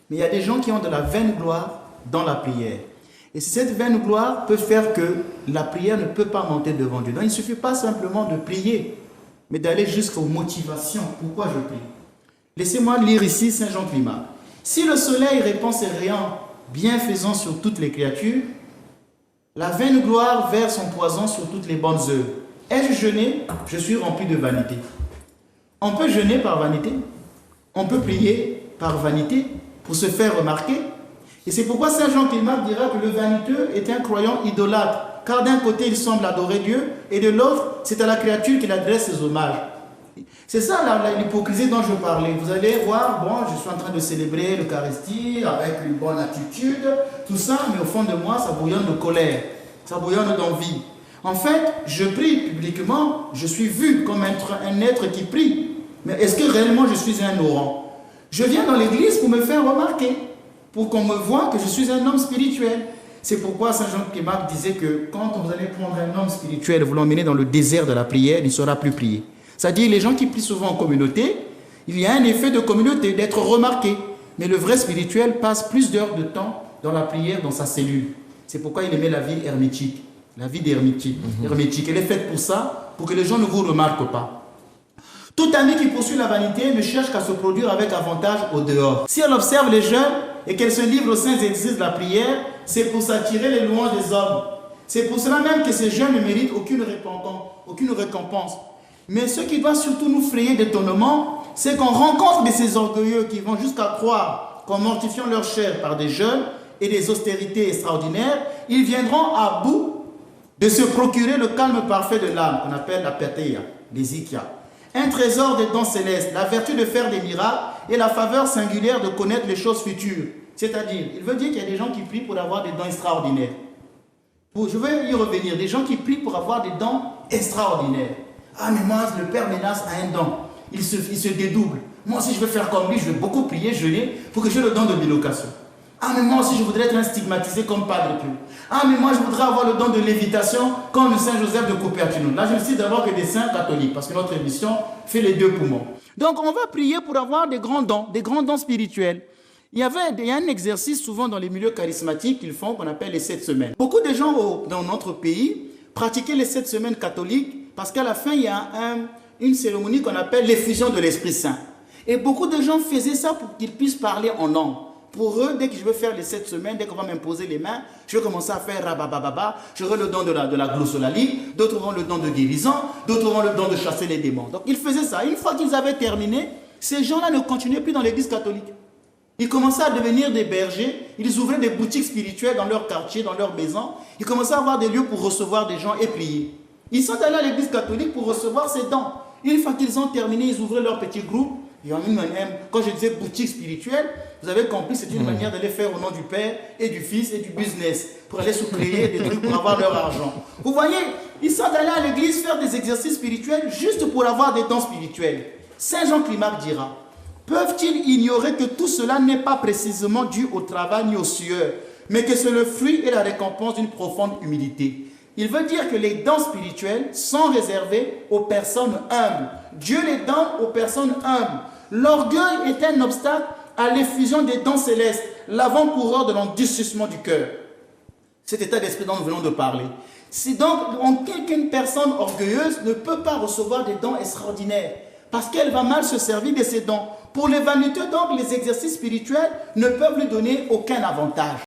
Mais il y a des gens qui ont de la vaine gloire dans la prière. Et cette vaine gloire peut faire que la prière ne peut pas monter devant Dieu. Donc il ne suffit pas simplement de prier, mais d'aller jusqu'aux motivations. Pourquoi je prie? Laissez-moi lire ici Saint Jean Climat. Si le soleil répand ses rayons bienfaisants sur toutes les créatures, la vaine gloire verse son poison sur toutes les bonnes œuvres. Ai-je jeûné? Je suis rempli de vanité. On peut jeûner par vanité. On peut prier par vanité pour se faire remarquer. Et c'est pourquoi Saint Jean Climat dira que le vaniteux est un croyant idolâtre, car d'un côté il semble adorer Dieu, et de l'autre c'est à la créature qu'il adresse ses hommages. C'est ça l'hypocrisie dont je parlais. Vous allez voir, bon, je suis en train de célébrer l'Eucharistie avec une bonne attitude, tout ça, mais au fond de moi, ça bouillonne de colère, ça bouillonne d'envie. En fait, je prie publiquement, je suis vu comme un être qui prie. Mais est-ce que réellement je suis un orant? Je viens dans l'église pour me faire remarquer, pour qu'on me voie que je suis un homme spirituel. C'est pourquoi Saint Jean Climat disait que quand vous allez prendre un homme spirituel et vous l'emmener dans le désert de la prière, il ne saura plus prier. C'est-à-dire les gens qui prient souvent en communauté, il y a un effet de communauté, d'être remarqué. Mais le vrai spirituel passe plus d'heures de temps dans la prière, dans sa cellule. C'est pourquoi il aimait la vie hermétique. La vie d'hermétique. Elle est faite pour ça, pour que les gens ne vous remarquent pas. Tout ami qui poursuit la vanité ne cherche qu'à se produire avec avantage au dehors. Si elle observe les jeunes et qu'elle se livre aux saints exercices de la prière, c'est pour s'attirer les louanges des hommes. C'est pour cela même que ces jeunes ne méritent aucune récompense. Mais ce qui doit surtout nous frayer d'étonnement, c'est qu'on rencontre de ces orgueilleux qui vont jusqu'à croire qu'en mortifiant leur chair par des jeûnes et des austérités extraordinaires, ils viendront à bout de se procurer le calme parfait de l'âme, qu'on appelle la patheia, l'hésikia. Un trésor des dons célestes, la vertu de faire des miracles et la faveur singulière de connaître les choses futures. C'est-à-dire, il veut dire qu'il y a des gens qui prient pour avoir des dons extraordinaires. Je vais y revenir, des gens qui prient pour avoir des dons extraordinaires. Ah, mais moi, le Père Ménas a un don. Il se dédouble. Moi aussi, je veux faire comme lui, je vais beaucoup prier, jeûner, pour que j'ai le don de bilocation. Ah, mais moi aussi, je voudrais être un stigmatisé comme Padre Pio. Ah, mais moi, je voudrais avoir le don de lévitation comme le Saint Joseph de Cupertino. Là, je ne cite d'abord que des saints catholiques, parce que notre émission fait les deux poumons. Donc, on va prier pour avoir des grands dons spirituels. Il y a un exercice souvent dans les milieux charismatiques qu'ils font, qu'on appelle les 7 semaines. Beaucoup de gens dans notre pays pratiquaient les 7 semaines catholiques, parce qu'à la fin, il y a une cérémonie qu'on appelle l'effusion de l'Esprit Saint. Et beaucoup de gens faisaient ça pour qu'ils puissent parler en langue. Pour eux, dès que je veux faire les 7 semaines, dès qu'on va m'imposer les mains, je vais commencer à faire rabababa, j'aurai le don de la glossolalie, d'autres auront le don de guérison, d'autres auront le don de chasser les démons. Donc ils faisaient ça. Une fois qu'ils avaient terminé, ces gens-là ne continuaient plus dans l'église catholique. Ils commençaient à devenir des bergers, ils ouvraient des boutiques spirituelles dans leur quartier, dans leur maison. Ils commençaient à avoir des lieux pour recevoir des gens et prier. Ils sont allés à l'église catholique pour recevoir ces dons. Une fois qu'ils ont terminé, ils ouvraient leur petit groupe. Et quand je disais boutique spirituelle, vous avez compris, c'est une manière d'aller faire au nom du Père et du Fils et du business, pour aller se créer des trucs pour avoir leur argent. Vous voyez, ils sont allés à l'église faire des exercices spirituels juste pour avoir des dons spirituels. Saint Jean Climat dira, peuvent-ils ignorer que tout cela n'est pas précisément dû au travail ni aux sueurs, mais que c'est le fruit et la récompense d'une profonde humilité? Il veut dire que les dons spirituels sont réservés aux personnes humbles. Dieu les donne aux personnes humbles. L'orgueil est un obstacle à l'effusion des dons célestes, l'avant-coureur de l'endurcissement du cœur. Cet état d'esprit dont nous venons de parler. Si donc qu'une personne orgueilleuse ne peut pas recevoir des dons extraordinaires, parce qu'elle va mal se servir de ses dons. Pour les vaniteux, donc, les exercices spirituels ne peuvent lui donner aucun avantage.